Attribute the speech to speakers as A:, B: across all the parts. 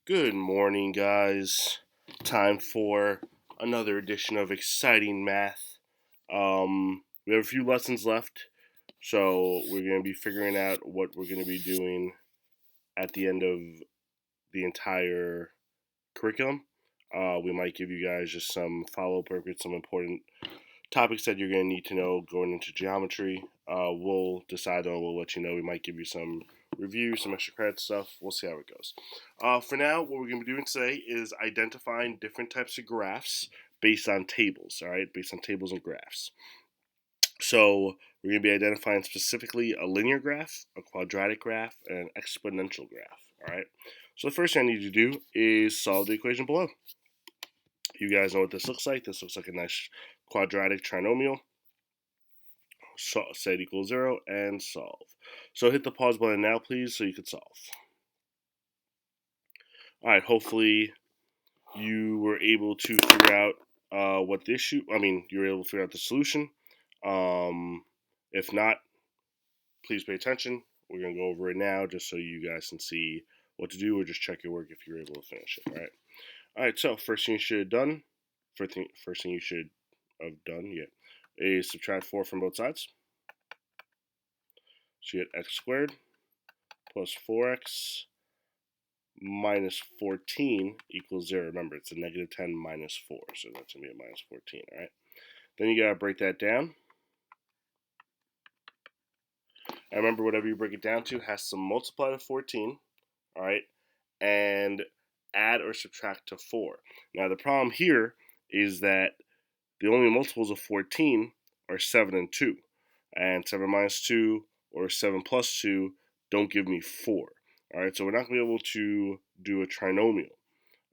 A: Good morning, guys. Time for another edition of Exciting Math. We have a few lessons left, so we're going to be figuring out what we're going to be doing at the end of the entire curriculum. We might give you guys just some follow-up work with some important topics that you're going to need to know going into geometry. We'll decide on, we'll let you know. We might give you some review, some extra credit stuff. We'll see how it goes. For now, what we're going to be doing today is identifying different types of graphs based on tables, all right? Based on tables and graphs. So we're going to be identifying specifically a linear graph, a quadratic graph, and an exponential graph, all right? So the first thing I need you to do is solve the equation below. You guys know what this looks like. This looks like a nice quadratic trinomial. Set equals 0 and solve. So hit the pause button now, please, so you can solve. All right, hopefully you were able to figure out what the issue, you were able to figure out the solution. If not, please pay attention. We're going to go over it now just so you guys can see what to do, or just check your work if you're able to finish it, all right? All right, so first thing you should have done, is subtract 4 from both sides. So you get x squared plus 4x minus 14 equals 0. Remember, it's a negative 10 minus 4, so that's going to be a minus 14, all right? Then you got to break that down. And remember, whatever you break it down to has to multiply to 14, all right, and add or subtract to 4. Now, the problem here is that the only multiples of 14 are 7 and 2. And 7 minus 2 or 7 plus 2 don't give me 4. All right, so we're not going to be able to do a trinomial.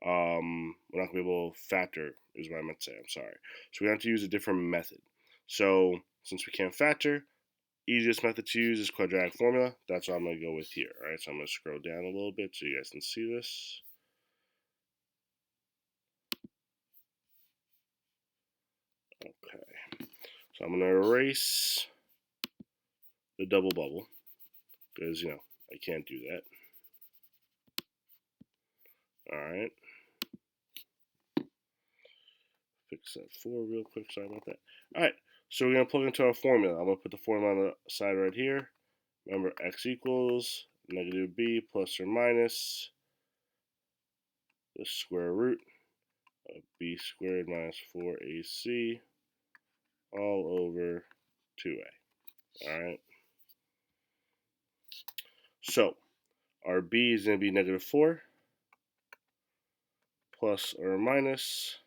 A: We're not going to be able to factor, is what I meant to say. I'm sorry. So we have to use a different method. So since we can't factor, easiest method to use is quadratic formula. That's what I'm going to go with here. All right, so I'm going to scroll down a little bit so you guys can see this. Okay, so I'm going to erase the double bubble because, I can't do that. All right. Fix that 4 real quick. Sorry about that. All right. So we're going to plug into our formula. I'm going to put the formula on the side right here. Remember, x equals negative b plus or minus the square root of b squared minus 4ac all over 2a. All right. So our b is going to be negative 4 plus or minus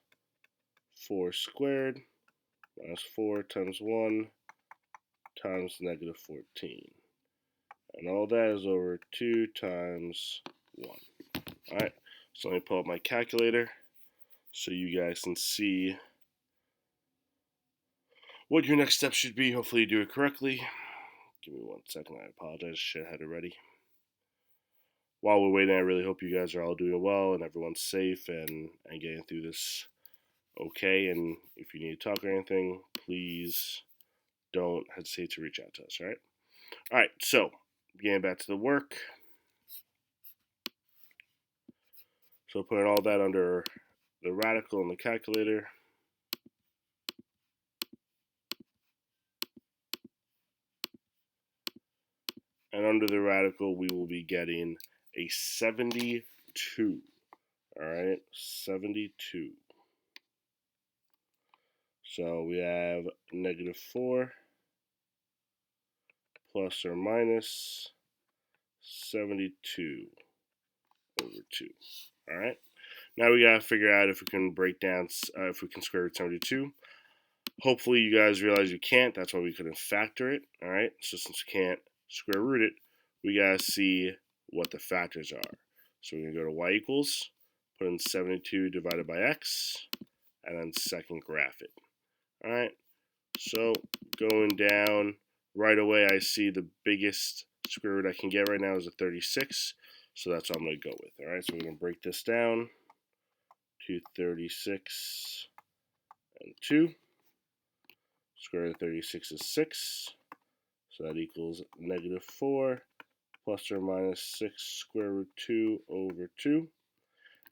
A: 4 squared minus 4 times 1 times negative 14. And all that is over 2 times 1. All right, so let me pull up my calculator so you guys can see what your next step should be. Hopefully you do it correctly. Give me 1 second. I apologize. Should have had it ready. While we're waiting, I really hope you guys are all doing well and everyone's safe and getting through this okay. And if you need to talk or anything, please don't hesitate to reach out to us, all right? All right, so getting back to the work. So putting all that under the radical in the calculator. And under the radical, we will be getting a 72. All right, 72. So we have negative 4 plus or minus 72 over 2. All right. Now we got to figure out if we can break down, if we can square root 72. Hopefully you guys realize you can't. That's why we couldn't factor it. All right. So since we can't square root it, we got to see what the factors are. So we're going to go to y equals, put in 72 divided by x, and then second graph it. All right. So going down right away, I see the biggest square root I can get right now is a 36. So that's what I'm going to go with. All right. So we're going to break this down to 36 and 2. Square root of 36 is 6. So that equals negative 4 plus or minus 6 square root 2 over 2.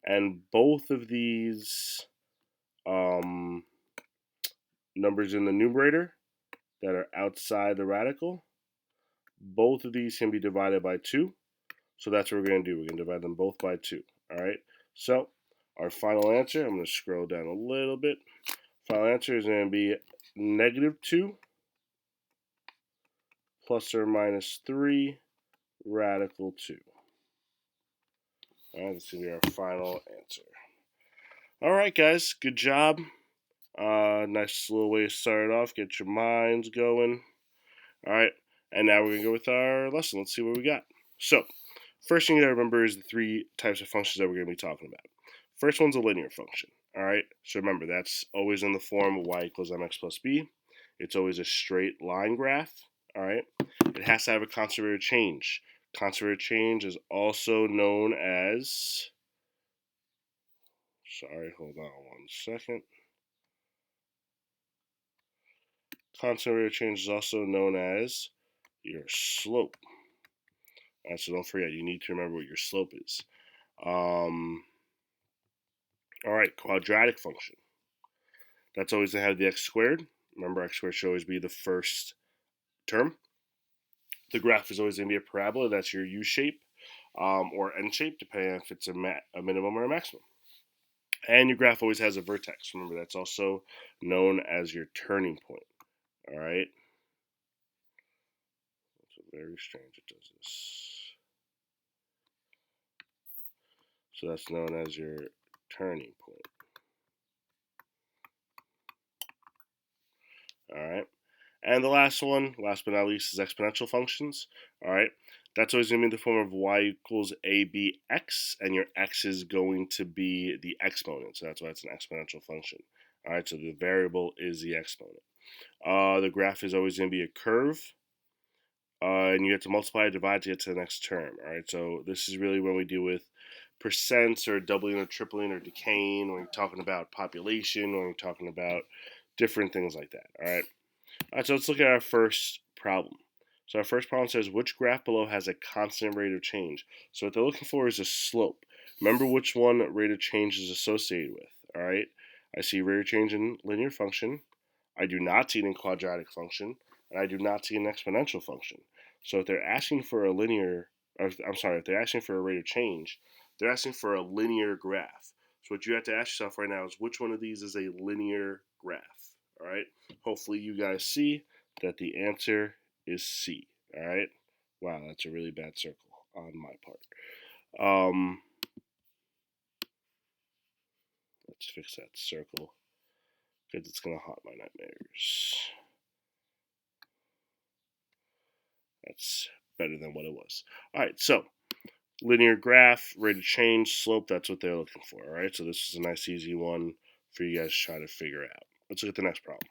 A: And both of these numbers in the numerator that are outside the radical, both of these can be divided by 2. So that's what we're going to do. We're going to divide them both by 2. All right. So our final answer, I'm going to scroll down a little bit. Final answer is going to be -2 plus or minus 3 radical 2. All right, this is going to be our final answer. All right, guys. Good job. Nice little way to start it off. Get your minds going. All right. And now we're going to go with our lesson. Let's see what we got. So, first thing you got to remember is the 3 types of functions that we're going to be talking about. First one's a linear function. All right. So remember, that's always in the form of y equals mx plus b. It's always a straight line graph. All right. It has to have a constant rate of change. Constant rate of change is also known as. Sorry, hold on 1 second. Constant rate of change is also known as your slope. All right, so don't forget, you need to remember what your slope is. All right, quadratic function. That's always going to have the x squared. Remember, x squared should always be the first term. The graph is always going to be a parabola. That's your U shape or N shape, depending on if it's a minimum or a maximum. And your graph always has a vertex. Remember, that's also known as your turning point. All right. It's very strange it does this. So that's known as your turning point. All right. And the last one, last but not least, is exponential functions. All right. That's always going to be in the form of y equals abx, and your x is going to be the exponent. So that's why it's an exponential function. All right. So the variable is the exponent. The graph is always going to be a curve. And you have to multiply and divide to get to the next term. All right. So this is really when we deal with percents or doubling or tripling or decaying, when you're talking about population, when you're talking about different things like that. All right. All right, so let's look at our first problem. So our first problem says, which graph below has a constant rate of change? So what they're looking for is a slope. Remember which one rate of change is associated with. All right. I see rate of change in linear function. I do not see it in quadratic function. And I do not see an exponential function. So if they're asking for a linear, if they're asking for a rate of change, they're asking for a linear graph. So what you have to ask yourself right now is, which one of these is a linear graph? All right. Hopefully you guys see that the answer is C. All right. Wow, that's a really bad circle on my part. Let's fix that circle because it's gonna haunt my nightmares. That's better than what it was. All right. So linear graph, rate of change, slope. That's what they're looking for. All right. So this is a nice, easy one for you guys to try to figure out. Let's look at the next problem.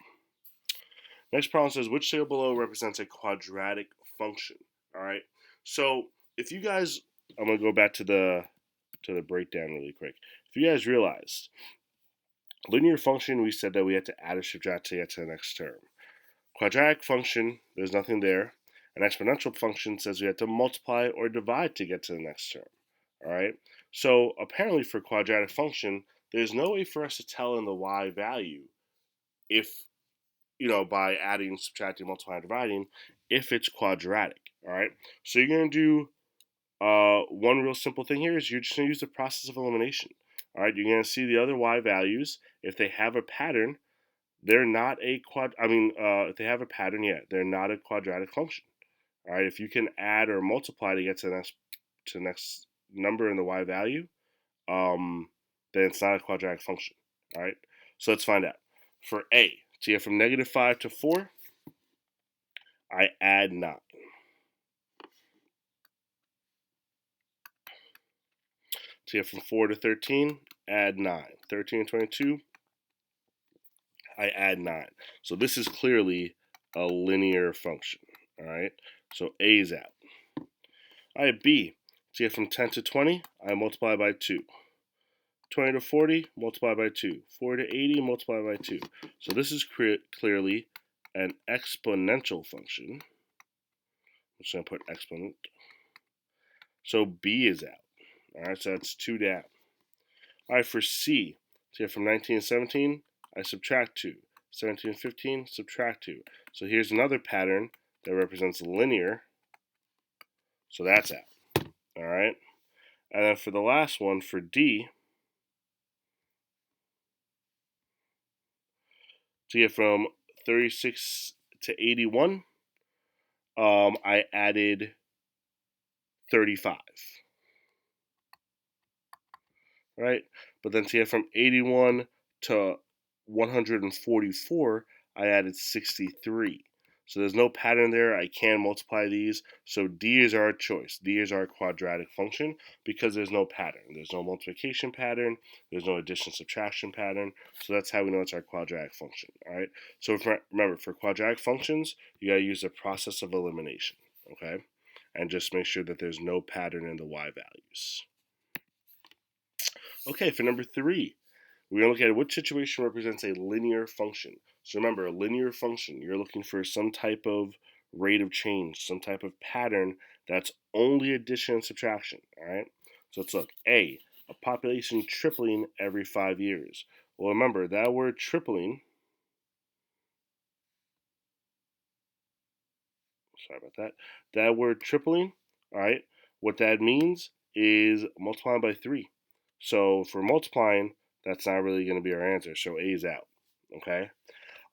A: Next problem says, which table below represents a quadratic function? All right. So if you guys, I'm gonna go back to the breakdown really quick. If you guys realized, linear function, we said that we had to add or subtract to get to the next term. Quadratic function, there's nothing there. An exponential function says we have to multiply or divide to get to the next term. All right. So apparently for quadratic function, there's no way for us to tell in the y value if, by adding, subtracting, multiplying, dividing, if it's quadratic. All right. So you're going to do one real simple thing here is you're just going to use the process of elimination. All right. You're going to see the other y values. If they have a pattern, they're not a if they have a pattern, they're not a quadratic function. All right. If you can add or multiply to get to the next number in the y value, then it's not a quadratic function. All right. So let's find out. For a, to get from -5 to 4, I add 9. To get from 4 to 13, add 9. 13 and 22, I add 9. So this is clearly a linear function. All right. So A is out. I have B. To get from 10 to 20, I multiply by 2. 20 to 40, multiply by 2. 40 to 80, multiply by 2. So this is clearly an exponential function. I'm just going to put exponent. So B is out. All right, so that's 2 down. All right, for C, so from 19 and 17, I subtract 2. 17 and 15, subtract 2. So here's another pattern that represents linear. So that's out. All right. And then for the last one, for D, to get from 36 to 81, I added 35. Right? But then to get from 81 to 144, I added 63. So there's no pattern there. I can multiply these. So D is our choice. D is our quadratic function because there's no pattern. There's no multiplication pattern. There's no addition subtraction pattern. So that's how we know it's our quadratic function. All right. So remember, for quadratic functions, you got to use the process of elimination. Okay. And just make sure that there's no pattern in the y values. Okay, for number 3, we're going to look at which situation represents a linear function. So remember, a linear function, you're looking for some type of rate of change, some type of pattern that's only addition and subtraction, all right? So let's look. A population tripling every 5 years. Well, remember, that word tripling, sorry about that, that word tripling, all right, what that means is multiplying by 3. So for multiplying, that's not really going to be our answer. So A is out. Okay.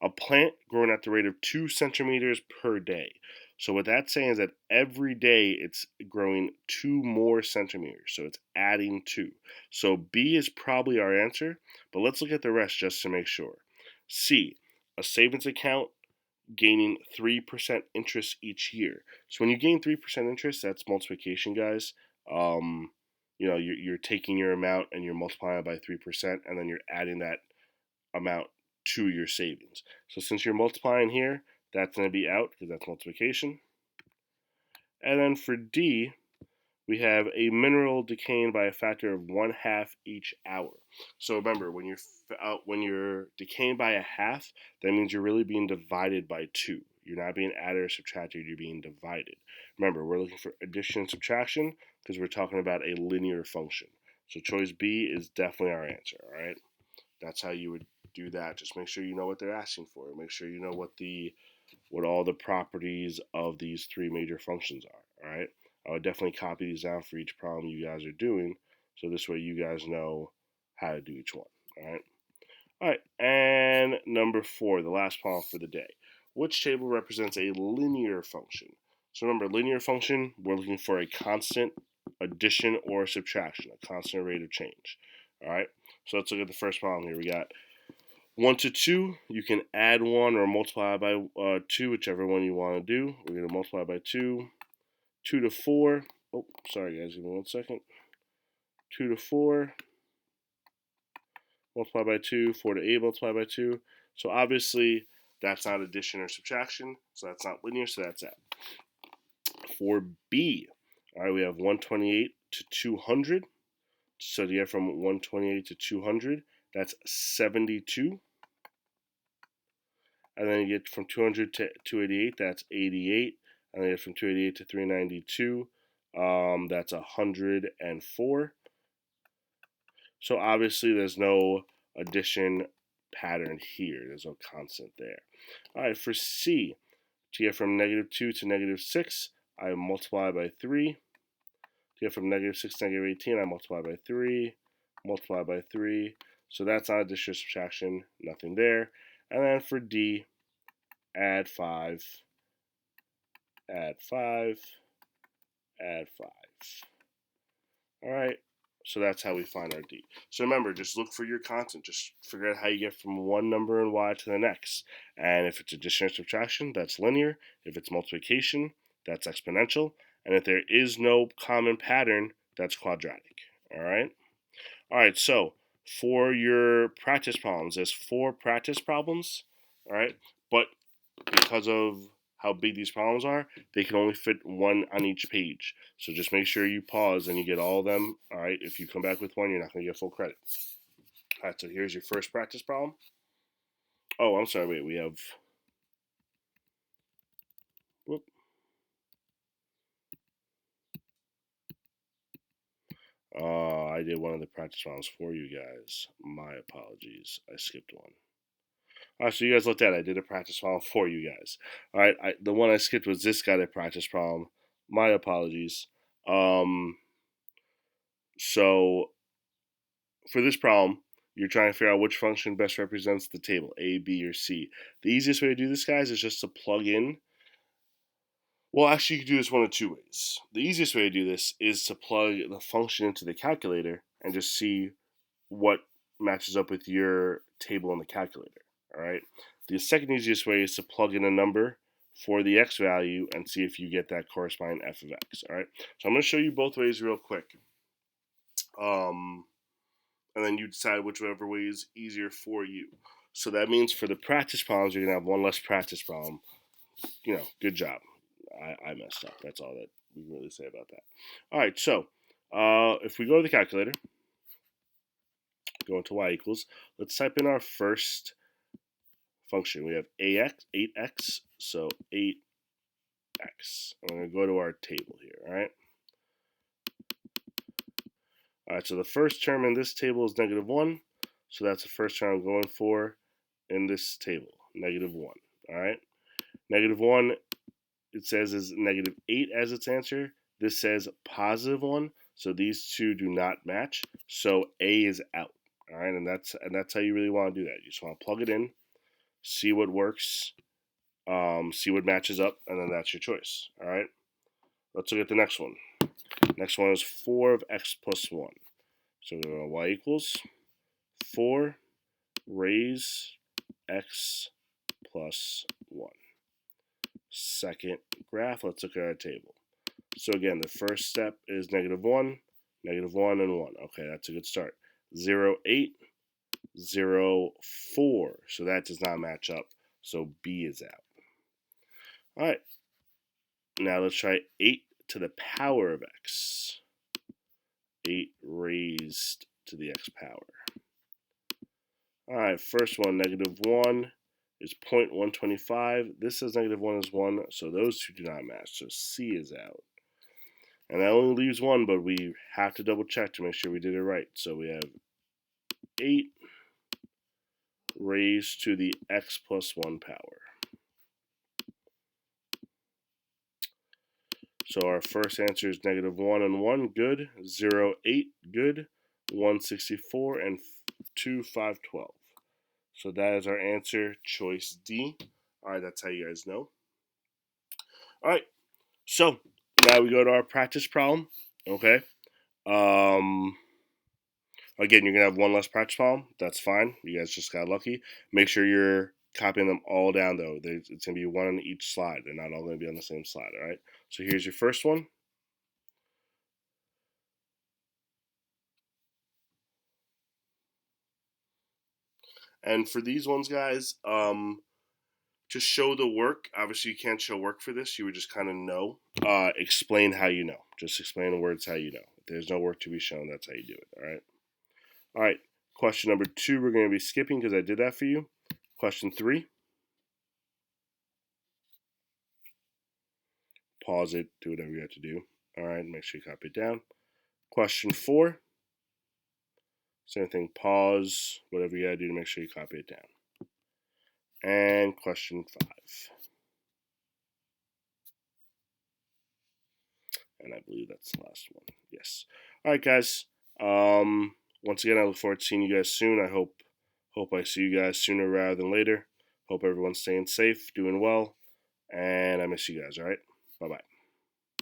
A: A plant growing at the rate of 2 centimeters per day. So what that's saying is that every day it's growing 2 more centimeters. So it's adding 2. So B is probably our answer, but let's look at the rest just to make sure. C, a savings account gaining 3% interest each year. So when you gain 3% interest, that's multiplication, guys. You're taking your amount and you're multiplying it by 3%, and then you're adding that amount to your savings. So since you're multiplying here, that's going to be out because that's multiplication. And then for D, we have a mineral decaying by a factor of 1/2 each hour. So remember, when you're decaying by a half, that means you're really being divided by 2. You're not being added or subtracted, you're being divided. Remember, we're looking for addition and subtraction because we're talking about a linear function. So choice B is definitely our answer, all right? That's how you would do that. Just make sure you know what they're asking for. Make sure you know what all the properties of these 3 major functions are, all right? I would definitely copy these down for each problem you guys are doing, so this way you guys know how to do each one, all right? All right, and number 4, the last problem for the day. Which table represents a linear function? So remember, linear function, we're looking for a constant addition or subtraction, a constant rate of change, all right? So let's look at the first problem here. We got 1 to 2, you can add 1 or multiply by 2, whichever one you want to do. We're going to multiply by 2. 2 to 4, oh, sorry guys, give me 1 second. 2 to 4, multiply by 2. 4 to 8, multiply by 2. So obviously, that's not addition or subtraction, so that's not linear, so that's out. For B, all right, we have 128 to 200. So to get from 128 to 200, that's 72. And then you get from 200 to 288, that's 88. And then you get from 288 to 392, that's 104. So obviously there's no addition pattern here. There's no constant there. All right, for C, to get from -2 to -6, I multiply by 3. To get from -6 to -18, I multiply by 3, multiply by 3. So that's not addition or subtraction, nothing there. And then for D, add 5, add 5, add 5. All right, so that's how we find our D. So remember, just look for your constant. Just figure out how you get from one number in Y to the next. And if it's addition or subtraction, that's linear. If it's multiplication, that's exponential. And if there is no common pattern, that's quadratic. All right? All right, so for your practice problems, there's 4 practice problems. All right, but because of how big these problems are, they can only fit 1 on each page. So just make sure you pause and you get all of them. All right, if you come back with 1, you're not going to get full credit. All right, so here's your first practice problem. Oh, I'm sorry, wait, we have, whoop. I did one of the practice problems for you guys. My apologies. I skipped one. So you guys looked at it. I did a practice problem for you guys. All right, the one I skipped was this guy, the practice problem. My apologies. So for this problem, you're trying to figure out which function best represents the table, A, B, or C. The easiest way to do this, guys, is just to plug in. Well, actually, you can do this one of two ways. The easiest way to do this is to plug the function into the calculator and just see what matches up with your table in the calculator. All right. The second easiest way is to plug in a number for the x value and see if you get that corresponding f of x. All right. So I'm going to show you both ways real quick. And then you decide whichever way is easier for you. So that means for the practice problems, you're going to have one less practice problem. Good job. I messed up. That's all that we can really say about that. All right, so if we go to the calculator, go into y equals, let's type in our first function. We have ax, 8x, so 8x. I'm going to go to our table here, all right? All right, so the first term in this table is -1, so that's the first term I'm going for in this table, -1, all right? -1, it says is -8 as its answer. This says +1, so these two do not match. So A is out. All right, and that's how you really want to do that. You just want to plug it in, see what works, see what matches up, and then that's your choice. All right, let's look at the next one. Next one is 4 of x plus 1. So we're going to y equals 4 raise x plus 1. Second graph, let's look at our table. So again, the first step is -1, -1, and 1. Okay, that's a good start. 0, 8, 0, 4. So that does not match up. So B is out. All right. Now let's try 8 to the power of x. 8 raised to the x power. All right, first one, -1 is 0.125. This says -1 is 1, so those two do not match. So C is out. And that only leaves one, but we have to double check to make sure we did it right. So we have 8 raised to the x plus 1 power. So our first answer is -1 and 1, good. 0, 8, good. 164 and 2, 512. So that is our answer, choice D. All right, that's how you guys know. All right, so now we go to our practice problem, okay? Again, you're going to have one less practice problem. That's fine. You guys just got lucky. Make sure you're copying them all down, though. It's going to be one on each slide. They're not all going to be on the same slide, all right? So here's your first one. And for these ones, guys, to show the work, obviously you can't show work for this. You would just kind of know. Explain how you know. Just explain the words how you know. If there's no work to be shown, that's how you do it, all right? All right, question number 2 we're going to be skipping because I did that for you. Question 3. Pause it, do whatever you have to do. All right, make sure you copy it down. Question 4. Same thing, pause, whatever you gotta do to make sure you copy it down. And question 5. And I believe that's the last one. Yes. All right, guys. Once again, I look forward to seeing you guys soon. I hope I see you guys sooner rather than later. Hope everyone's staying safe, doing well, and I miss you guys. All right. Bye bye.